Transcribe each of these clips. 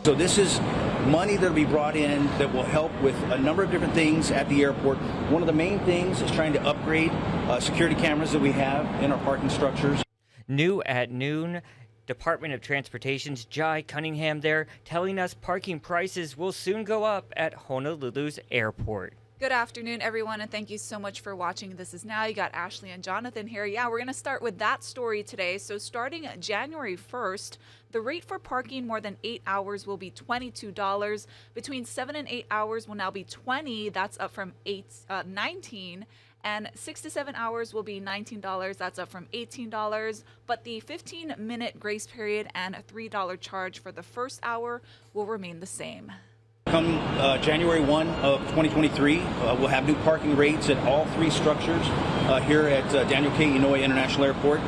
So this is money that will be brought in that will help with a number of different things at the airport. One of the main things is trying to upgrade security cameras that we have in our parking structures. New at noon, Department of Transportation's Jai Cunningham there telling us parking prices will soon go up at Honolulu's airport. Good afternoon, everyone, and thank you so much for watching This Is Now. You got Ashley and Jonathan here. Yeah, we're going to start with that story today. So starting January 1st, the rate for parking more than 8 hours will be $22. Between 7 and 8 hours will now be $20. That's up from $19. And 6 to 7 hours will be $19. That's up from $18. But the 15-minute grace period and a $3 charge for the first hour will remain the same. Come January 1 of 2023, we'll have new parking rates at all three structures here at Daniel K. Inouye International Airport.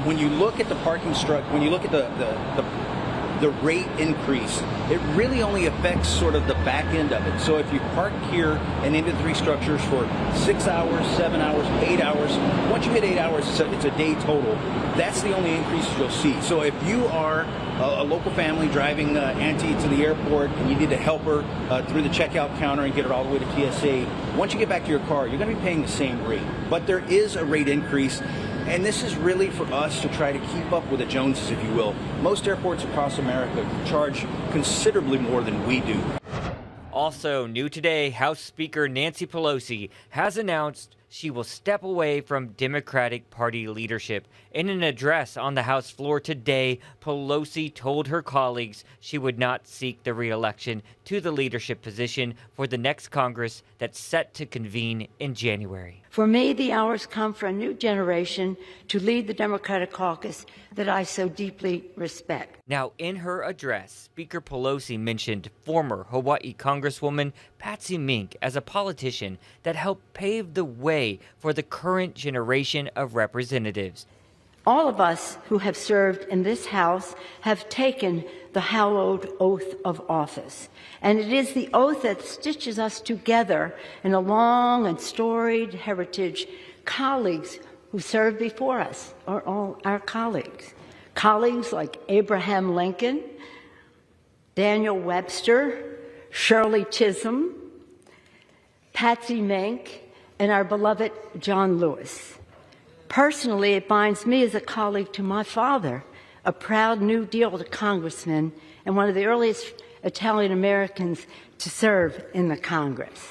When you look at the parking when you look at the rate increase, it really only affects sort of the back end of it. So if you park here and into the three structures for 6 hours, 7 hours, 8 hours, once you hit 8 hours, it's a day total. That's the only increase you'll see. So if you are a local family driving Auntie to the airport and you need to help her through the checkout counter and get her all the way to TSA, once you get back to your car, you're going to be paying the same rate. But there is a rate increase. And this is really for us to try to keep up with the Joneses, if you will. Most airports across America charge considerably more than we do. Also new today, House Speaker Nancy Pelosi has announced she will step away from Democratic Party leadership. In an address on the House floor today, Pelosi told her colleagues she would not seek the re-election to the leadership position for the next Congress that's set to convene in January. For me, the hours come for a new generation to lead the Democratic caucus that I so deeply respect. Now, in her address, Speaker Pelosi mentioned former Hawaii Congresswoman Patsy Mink as a politician that helped pave the way for the current generation of representatives. All of us who have served in this House have taken the hallowed oath of office. And it is the oath that stitches us together in a long and storied heritage. Colleagues who served before us are all our colleagues. Colleagues like Abraham Lincoln, Daniel Webster, Shirley Chisholm, Patsy Mink, and our beloved John Lewis. Personally, it binds me as a colleague to my father, a proud New Deal congressman and one of the earliest Italian Americans to serve in the Congress.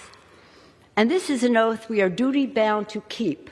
And this is an oath we are duty-bound to keep,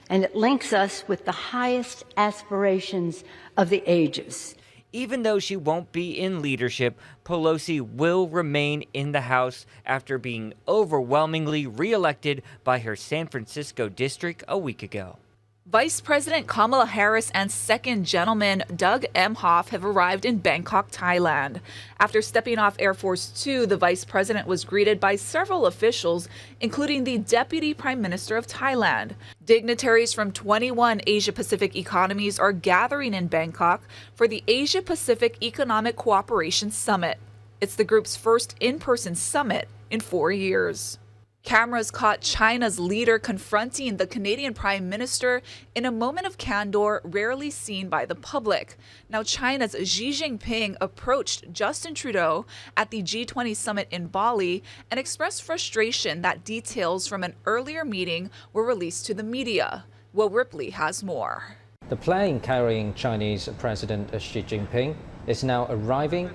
and it links us with the highest aspirations of the ages. Even though she won't be in leadership, Pelosi will remain in the House after being overwhelmingly reelected by her San Francisco district a week ago. Vice President Kamala Harris and Second Gentleman Doug Emhoff have arrived in Bangkok, Thailand. After stepping off Air Force Two, the vice president was greeted by several officials, including the Deputy Prime Minister of Thailand. Dignitaries from 21 Asia-Pacific economies are gathering in Bangkok for the Asia-Pacific Economic Cooperation Summit. It's the group's first in-person summit in 4 years. Cameras caught China's leader confronting the Canadian Prime Minister in a moment of candor rarely seen by the public. Now, China's Xi Jinping approached Justin Trudeau at the G20 summit in Bali and expressed frustration that details from an earlier meeting were released to the media. Will Ripley has more. The plane carrying Chinese President Xi Jinping is now arriving.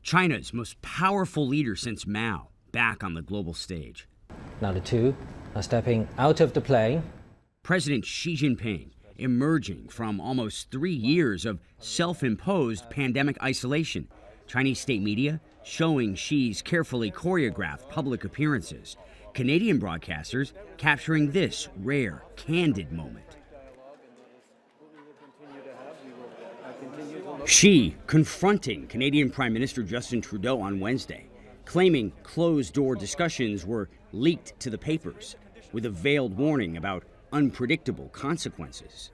China's most powerful leader since Mao, back on the global stage. Now the two are stepping out of the plane. President Xi Jinping emerging from almost 3 years of self-imposed pandemic isolation. Chinese state media showing Xi's carefully choreographed public appearances. Canadian broadcasters capturing this rare, candid moment. Xi confronting Canadian Prime Minister Justin Trudeau on Wednesday, claiming closed-door discussions were leaked to the papers, with a veiled warning about unpredictable consequences.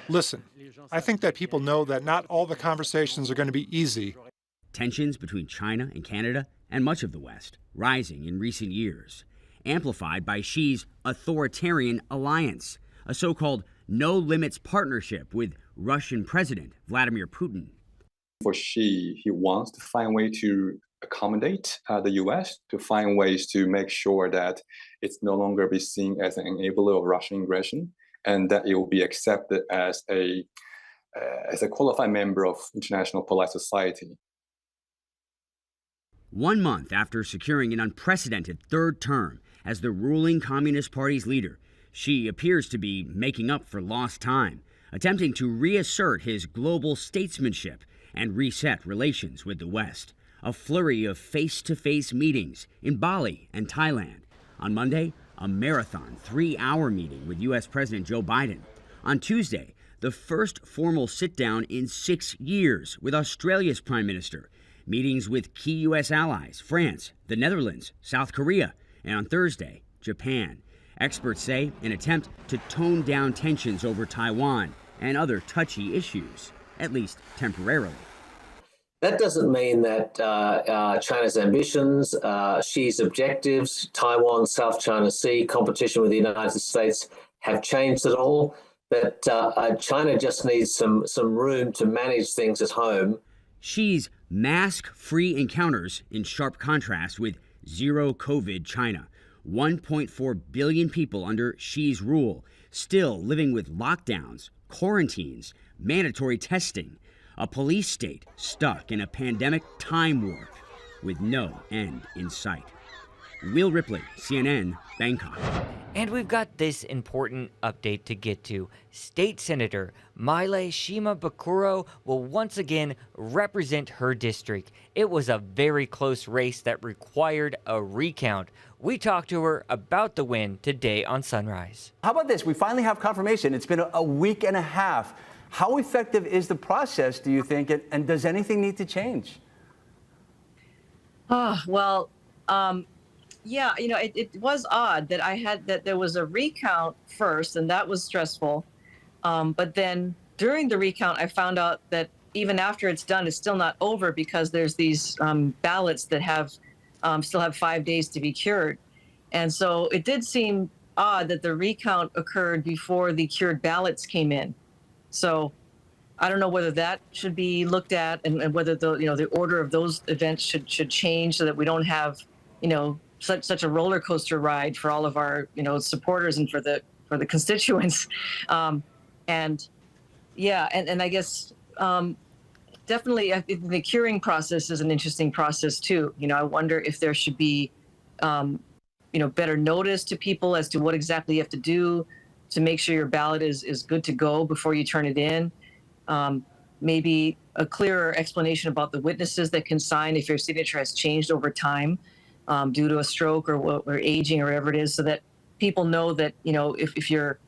Listen, I think that people know that not all the conversations are going to be easy. Tensions between China and Canada and much of the West rising in recent years, amplified by Xi's authoritarian alliance, a so-called no-limits partnership with Russian President Vladimir Putin. For Xi, he wants to find a way to accommodate the U.S., to find ways to make sure that it's no longer be seen as an enabler of Russian aggression, and that it will be accepted as a qualified member of international polite society. 1 month after securing an unprecedented third term as the ruling Communist Party's leader, Xi appears to be making up for lost time, attempting to reassert his global statesmanship and reset relations with the West. A flurry of face-to-face meetings in Bali and Thailand. On Monday, a marathon 3-hour meeting with U.S. President Joe Biden. On Tuesday, the first formal sit-down in 6 years with Australia's Prime Minister. Meetings with key U.S. allies, France, the Netherlands, South Korea, and on Thursday, Japan. Experts say an attempt to tone down tensions over Taiwan and other touchy issues, at least temporarily. That doesn't mean that China's ambitions, Xi's objectives, Taiwan, South China Sea, competition with the United States have changed at all. That China just needs some room to manage things at home. Xi's mask-free encounters in sharp contrast with zero-COVID China. 1.4 billion people under Xi's rule, still living with lockdowns, quarantines, mandatory testing. A police state stuck in a pandemic time warp with no end in sight. Will Ripley, CNN, Bangkok. And we've got this important update to get to. State Senator Maile Shimabukuro will once again represent her district. It was a very close race that required a recount. We talked to her about the win today on Sunrise. How about this? We finally have confirmation. It's been a week and a half. How effective is the process, do you think, and does anything need to change? Yeah, it was odd that there was a recount first, and that was stressful. But then during the recount, I found out that even after it's done, it's still not over because there's these ballots that still have 5 days to be cured. And so it did seem odd that the recount occurred before the cured ballots came in. So I don't know whether that should be looked at and whether the order of those events should change so that we don't have, such a roller coaster ride for all of our, supporters and for the constituents. And I guess definitely the curing process is an interesting process too. I wonder if there should be, better notice to people as to what exactly you have to do to make sure your ballot is good to go before you turn it in. Maybe a clearer explanation about the witnesses that can sign if your signature has changed over time due to a stroke or aging or whatever it is, so that people know that, if you're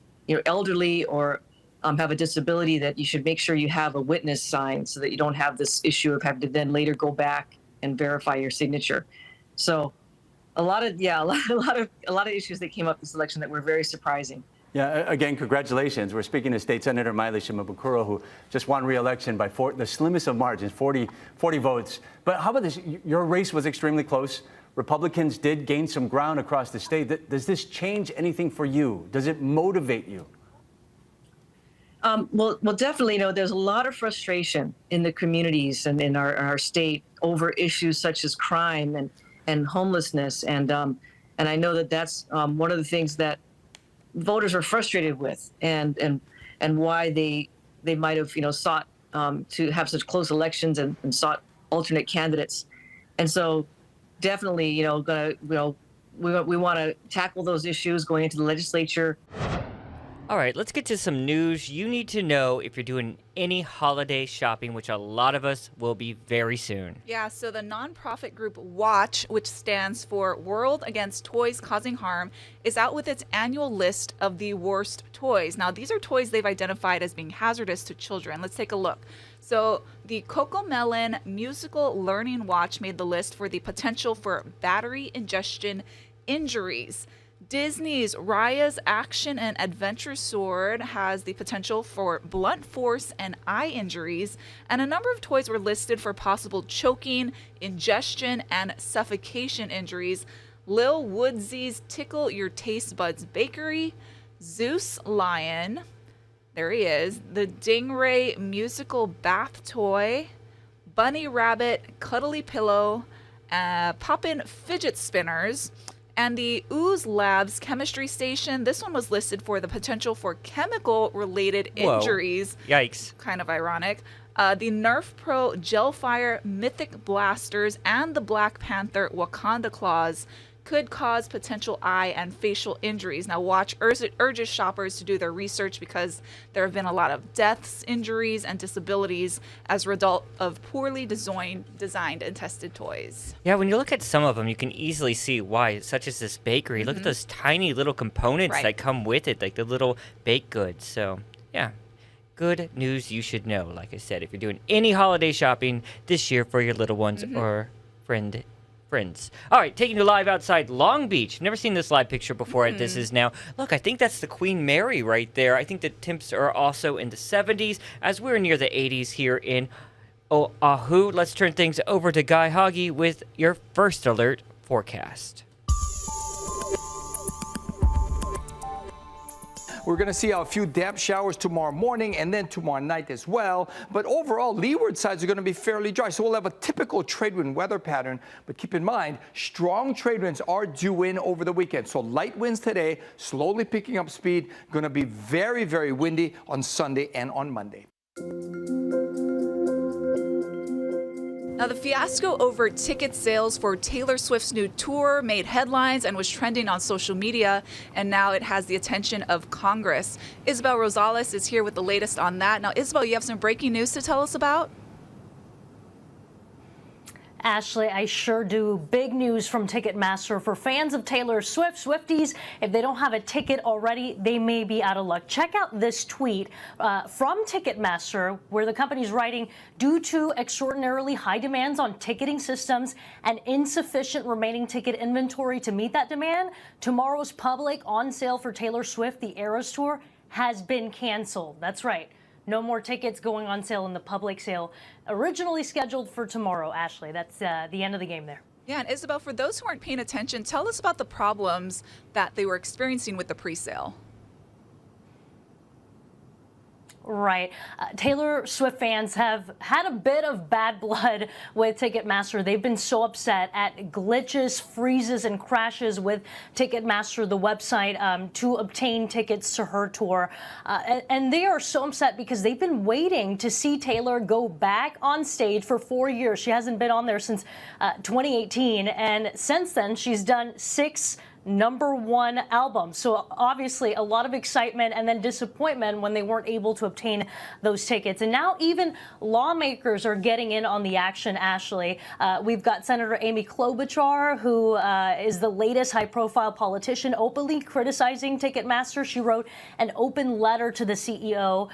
elderly or have a disability, that you should make sure you have a witness sign so that you don't have this issue of having to then later go back and verify your signature. So a lot of issues that came up this election that were very surprising. Yeah, again, congratulations. We're speaking to State Senator Maile Shimabukuro, who just won re-election by the slimmest of margins, 40 votes. But how about this? Your race was extremely close. Republicans did gain some ground across the state. Does this change anything for you? Does it motivate you? Well, definitely. There's a lot of frustration in the communities and in our state over issues such as crime and homelessness, and I know that that's one of the things that voters are frustrated with, and why they might have sought to have such close elections and sought alternate candidates, and so definitely we want to tackle those issues going into the legislature. All right, let's get to some news you need to know if you're doing any holiday shopping, which a lot of us will be very soon. Yeah, so the nonprofit group WATCH, which stands for World Against Toys Causing Harm, is out with its annual list of the worst toys. Now, these are toys they've identified as being hazardous to children. Let's take a look. So the Cocomelon Musical Learning Watch made the list for the potential for battery ingestion injuries. Disney's Raya's Action and Adventure Sword has the potential for blunt force and eye injuries, and a number of toys were listed for possible choking, ingestion, and suffocation injuries. Lil Woodsy's Tickle Your Taste Buds Bakery, Zeus Lion, there he is, the Dingray Musical Bath Toy, bunny rabbit, cuddly pillow, pop-in fidget spinners, and the Ooze Labs chemistry station. This one was listed for the potential for chemical-related injuries. Yikes. Kind of ironic. The Nerf Pro Gelfire Mythic Blasters and the Black Panther Wakanda Claws could cause potential eye and facial injuries. Now, Watch urges shoppers to do their research because there have been a lot of deaths, injuries, and disabilities as a result of poorly designed and tested toys. Yeah, when you look at some of them, you can easily see why, such as this bakery. Look at those tiny little components that come with it, like the little baked goods. So, yeah. Good news you should know, like I said, if you're doing any holiday shopping this year for your little ones or friends. All right, taking you live outside Long Beach. Never seen this live picture before. This is now. Look, I think that's the Queen Mary right there. I think the temps are also in the 70s as we're near the 80s here in Oahu. Let's turn things over to Guy Hoggy with your first alert forecast. We're going to see a few damp showers tomorrow morning and then tomorrow night as well. But overall, leeward sides are going to be fairly dry. So we'll have a typical trade wind weather pattern. But keep in mind, strong trade winds are due in over the weekend. So light winds today, slowly picking up speed, going to be very, very windy on Sunday and on Monday. Now, the fiasco over ticket sales for Taylor Swift's new tour made headlines and was trending on social media, and now it has the attention of Congress. Isabel Rosales is here with the latest on that. Now, Isabel, you have some breaking news to tell us about? Ashley, I sure do. Big news from Ticketmaster for fans of Taylor Swift, Swifties. If they don't have a ticket already, they may be out of luck. Check out this tweet from Ticketmaster where the company's writing, due to extraordinarily high demands on ticketing systems and insufficient remaining ticket inventory to meet that demand, tomorrow's public on sale for Taylor Swift, the Eras Tour, has been canceled. That's right. No more tickets going on sale in the public sale, originally scheduled for tomorrow, Ashley. That's the end of the game there. Yeah, and Isabel, for those who aren't paying attention, tell us about the problems that they were experiencing with the pre-sale. Right. Taylor Swift fans have had a bit of bad blood with Ticketmaster. They've been so upset at glitches, freezes, and crashes with Ticketmaster, the website, to obtain tickets to her tour. And they are so upset because they've been waiting to see Taylor go back on stage for 4 years. She hasn't been on there since 2018. And since then, she's done 6 #1 album. So obviously a lot of excitement and then disappointment when they weren't able to obtain those tickets. And now even lawmakers are getting in on the action, Ashley. We've got Senator Amy Klobuchar, who is the latest high-profile politician, openly criticizing Ticketmaster. She wrote an open letter to the CEO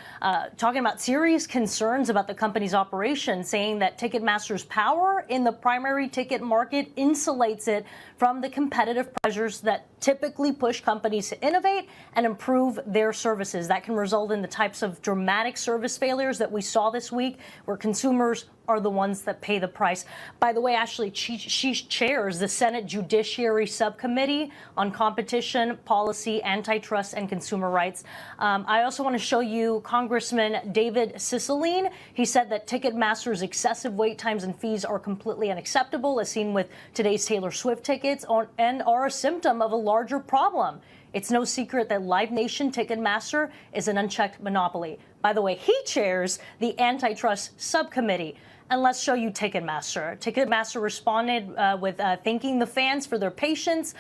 talking about serious concerns about the company's operation, saying that Ticketmaster's power in the primary ticket market insulates it from the competitive pressures that typically push companies to innovate and improve their services. That can result in the types of dramatic service failures that we saw this week, where consumers are the ones that pay the price. By the way, Ashley, she chairs the Senate Judiciary Subcommittee on Competition, Policy, Antitrust, and Consumer Rights. I also want to show you Congressman David Cicilline. He said that Ticketmaster's excessive wait times and fees are completely unacceptable, as seen with today's Taylor Swift tickets, and are a symptom of a larger problem. It's no secret that Live Nation Ticketmaster is an unchecked monopoly. By the way, he chairs the Antitrust Subcommittee. And let's show you Ticketmaster. Ticketmaster responded with thanking the fans for their patience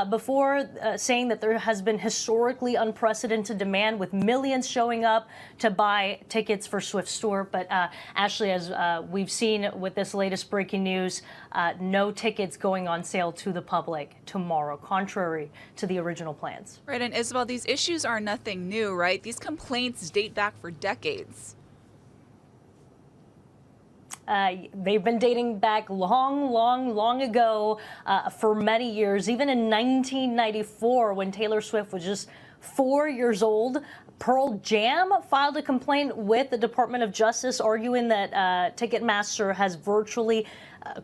before saying that there has been historically unprecedented demand, with millions showing up to buy tickets for Swift's tour. But Ashley, as we've seen with this latest breaking news, no tickets going on sale to the public tomorrow, contrary to the original plans. Right, and Isabel, these issues are nothing new, right? These complaints date back for decades. They've been dating back long ago, for many years. Even in 1994, when Taylor Swift was just 4 years old, Pearl Jam filed a complaint with the Department of Justice, arguing that Ticketmaster has virtually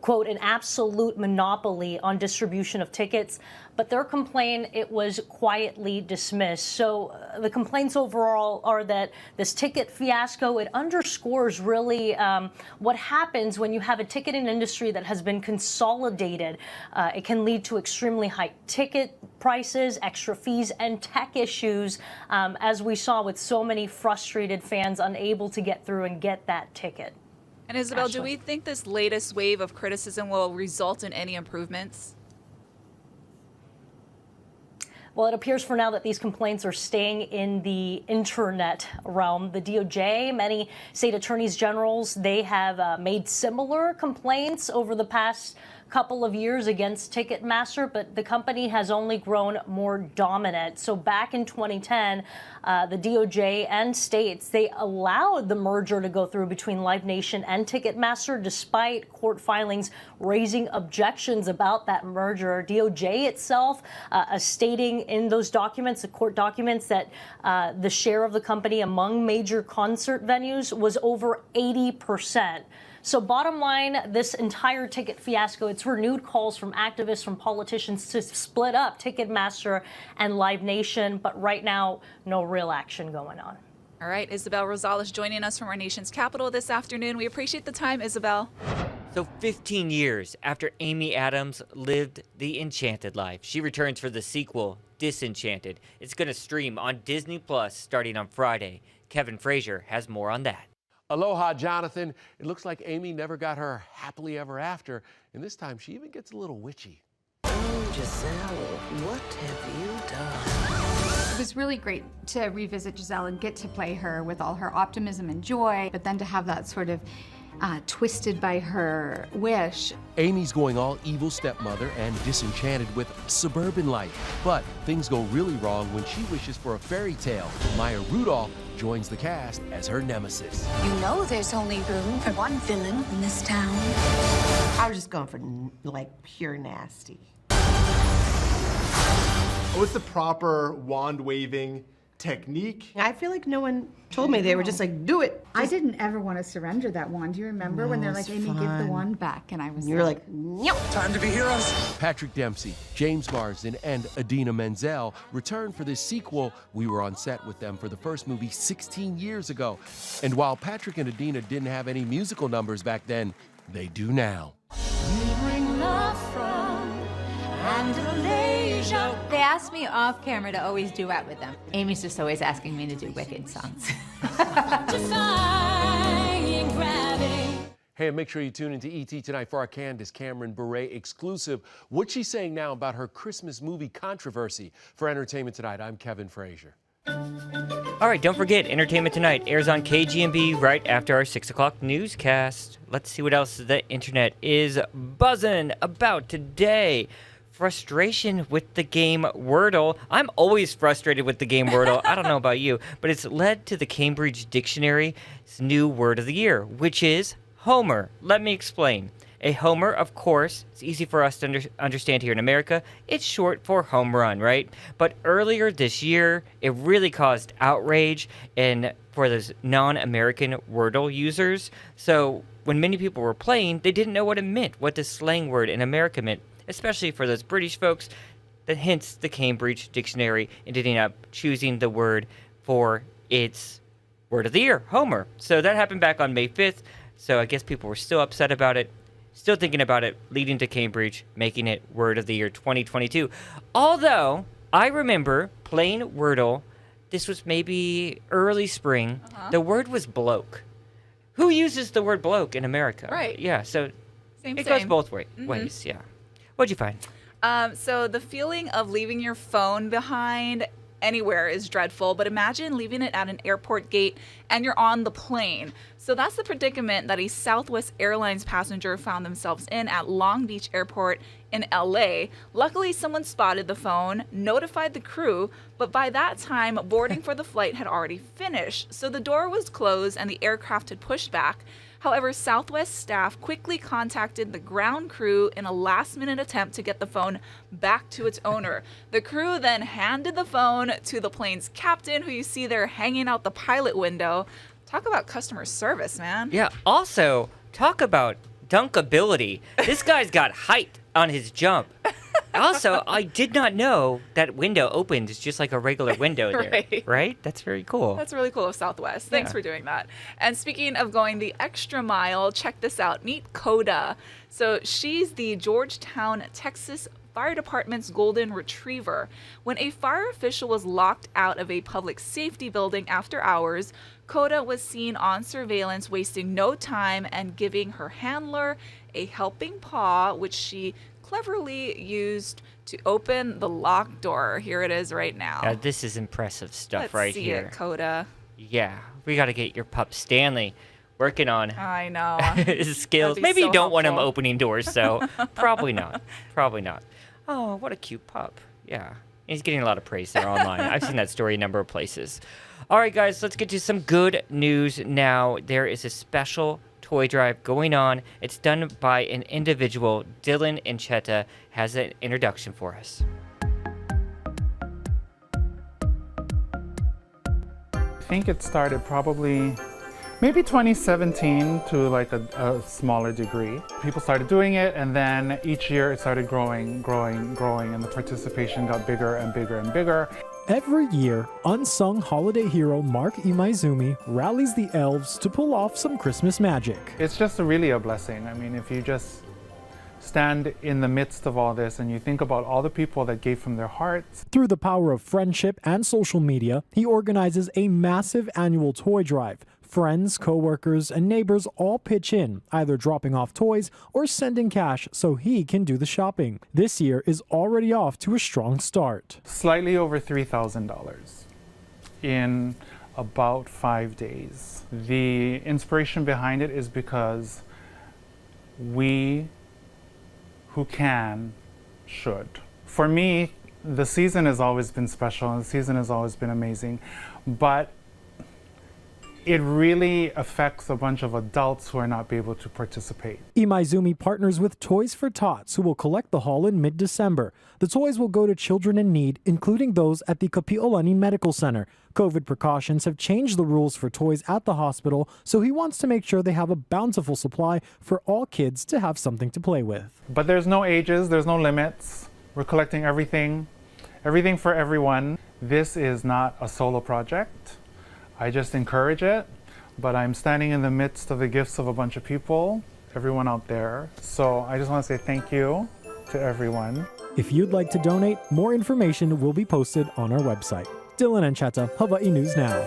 quote, an absolute monopoly on distribution of tickets, but their complaint, it was quietly dismissed. So the complaints overall are that this ticket fiasco, it underscores really what happens when you have a ticketing industry that has been consolidated. It can lead to extremely high ticket prices, extra fees, and tech issues, as we saw with so many frustrated fans unable to get through and get that ticket. And Isabel, Ashley. do we think this latest wave of criticism will result in any improvements? Well, it appears for now that these complaints are staying in the internet realm. The DOJ, many state attorneys generals, they have made similar complaints over the past couple of years against Ticketmaster, but the company has only grown more dominant. So back in 2010, the DOJ and states, they allowed the merger to go through between Live Nation and Ticketmaster, despite court filings raising objections about that merger. DOJ itself stating in those documents, the court documents, that the share of the company among major concert venues was over 80%. So bottom line, this entire ticket fiasco, it's renewed calls from activists, from politicians to split up Ticketmaster and Live Nation. But right now, no real action going on. All right, Isabel Rosales joining us from our nation's capital this afternoon. We appreciate the time, Isabel. So 15 years after Amy Adams lived the enchanted life, she returns for the sequel, Disenchanted. It's going to stream on Disney Plus starting on Friday. Kevin Frazier has more on that. Aloha, Jonathan. It looks like Amy never got her happily ever after, and this time she even gets a little witchy. Oh, Giselle, what have you done? It was really great to revisit Giselle and get to play her with all her optimism and joy, but then to have that sort of twisted by her wish. Amy's going all evil stepmother and disenchanted with suburban life. But things go really wrong when she wishes for a fairy tale. Maya Rudolph joins the cast as her nemesis. You know there's only room for one villain in this town. I was just going for, like, pure nasty. What's the proper wand-waving technique? I feel like no one told me. They were just like, do it. I didn't ever want to surrender that wand. Do you remember when they're like, Amy, give the wand back? And I was You're like, nope. Time to be heroes. Patrick Dempsey, James Marsden, and Idina Menzel return for this sequel. We were on set with them for the first movie 16 years ago. And while Patrick and Idina didn't have any musical numbers back then, they do now. They asked me off camera to always duet with them. Amy's just always asking me to do Wicked songs. Hey, and make sure you tune into ET tonight for our Candace Cameron Bure exclusive. What's she saying now about her Christmas movie controversy? For Entertainment Tonight, I'm Kevin Frazier. All right, don't forget, Entertainment Tonight airs on KGMB right after our 6 o'clock newscast. Let's see what else the internet is buzzing about today. Frustration with the game Wordle. I'm always frustrated with the game Wordle. I don't know about you, but it's led to the Cambridge Dictionary's new word of the year, which is homer. Let me explain. A homer, of course, it's easy for us to understand here in America. It's short for home run, right? But earlier this year, it really caused outrage for those non-American Wordle users. So when many people were playing, they didn't know what it meant, what the slang word in America meant, especially for those British folks. That hence the Cambridge Dictionary ended up choosing the word for its word of the year, homer. So that happened back on May 5th. So I guess people were still upset about it. Still thinking about it, leading to Cambridge making it Word of the Year 2022. Although, I remember playing Wordle, this was maybe early spring, the word was bloke. Who uses the word bloke in America? Right. Yeah, so Same. goes both ways, yeah. What'd you find? So the feeling of leaving your phone behind anywhere is dreadful, but imagine leaving it at an airport gate and you're on the plane. So that's the predicament that a Southwest Airlines passenger found themselves in at Long Beach Airport in LA. Luckily, someone spotted the phone, notified the crew, but by that time, boarding for the flight had already finished. So the door was closed and the aircraft had pushed back. However, Southwest staff quickly contacted the ground crew in a last-minute attempt to get the phone back to its owner. The crew then handed the phone to the plane's captain, who you see there hanging out the pilot window. Talk about customer service, man. Yeah, also, talk about dunk ability. This guy's got height on his jump. Also, I did not know that window opens just like a regular window there. Right? That's very cool. That's really cool of Southwest. Thanks for doing that. And speaking of going the extra mile, check this out. Meet Coda. So she's the Georgetown, Texas Fire Department's golden retriever. When a fire official was locked out of a public safety building after hours, Coda was seen on surveillance wasting no time and giving her handler a helping paw, which she cleverly used to open the locked door. Here it is right now. This is impressive stuff. Let's right see here. it, Coda. Yeah, we got to get your pup Stanley working on I know. his skills. Maybe you don't want him opening doors, so probably not. Probably not. Oh, what a cute pup. Yeah. He's getting a lot of praise there online. I've seen that story a number of places. All right, guys, let's get to some good news now. There is a special toy drive going on. It's done by an individual. Dylan Incheta has an introduction for us. I think it started probably maybe 2017 to like a smaller degree. People started doing it, and then each year it started growing, and the participation got bigger and bigger and bigger. Every year, unsung holiday hero Mark Imaizumi rallies the elves to pull off some Christmas magic. It's just really a blessing. I mean, if you just stand in the midst of all this and you think about all the people that gave from their hearts. Through the power of friendship and social media, he organizes a massive annual toy drive. Friends, co-workers, and neighbors all pitch in, either dropping off toys or sending cash so he can do the shopping. This year is already off to a strong start. Slightly over $3,000 in about 5 days. The inspiration behind it is because we who can should. For me, the season has always been special and the season has always been amazing, but it really affects a bunch of adults who are not able to participate. Imaizumi partners with Toys for Tots, who will collect the haul in mid-December. The toys will go to children in need, including those at the Kapi'olani Medical Center. COVID precautions have changed the rules for toys at the hospital, so he wants to make sure they have a bountiful supply for all kids to have something to play with. But there's no ages, there's no limits. We're collecting everything for everyone. This is not a solo project. I just encourage it, but I'm standing in the midst of the gifts of a bunch of people, everyone out there. So I just want to say thank you to everyone. If you'd like to donate, more information will be posted on our website. Dylan Ancheta, Hawaii News Now.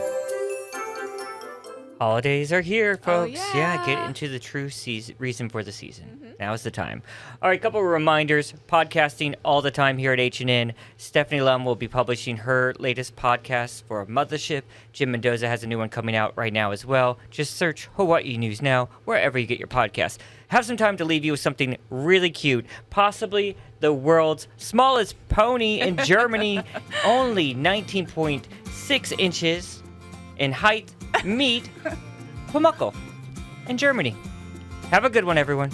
Holidays are here, folks. Oh, yeah. Get into the true reason for the season. Now is the time. All right, couple of reminders. Podcasting all the time here at H&N. Stephanie Lum will be publishing her latest podcast for Mothership. Jim Mendoza has a new one coming out right now as well. Just search Hawaii News Now wherever you get your podcasts. Have some time to leave you with something really cute. Possibly the world's smallest pony in Germany. Only 19.6 inches in height. Meet Pumuckl in Germany. Have a good one, everyone.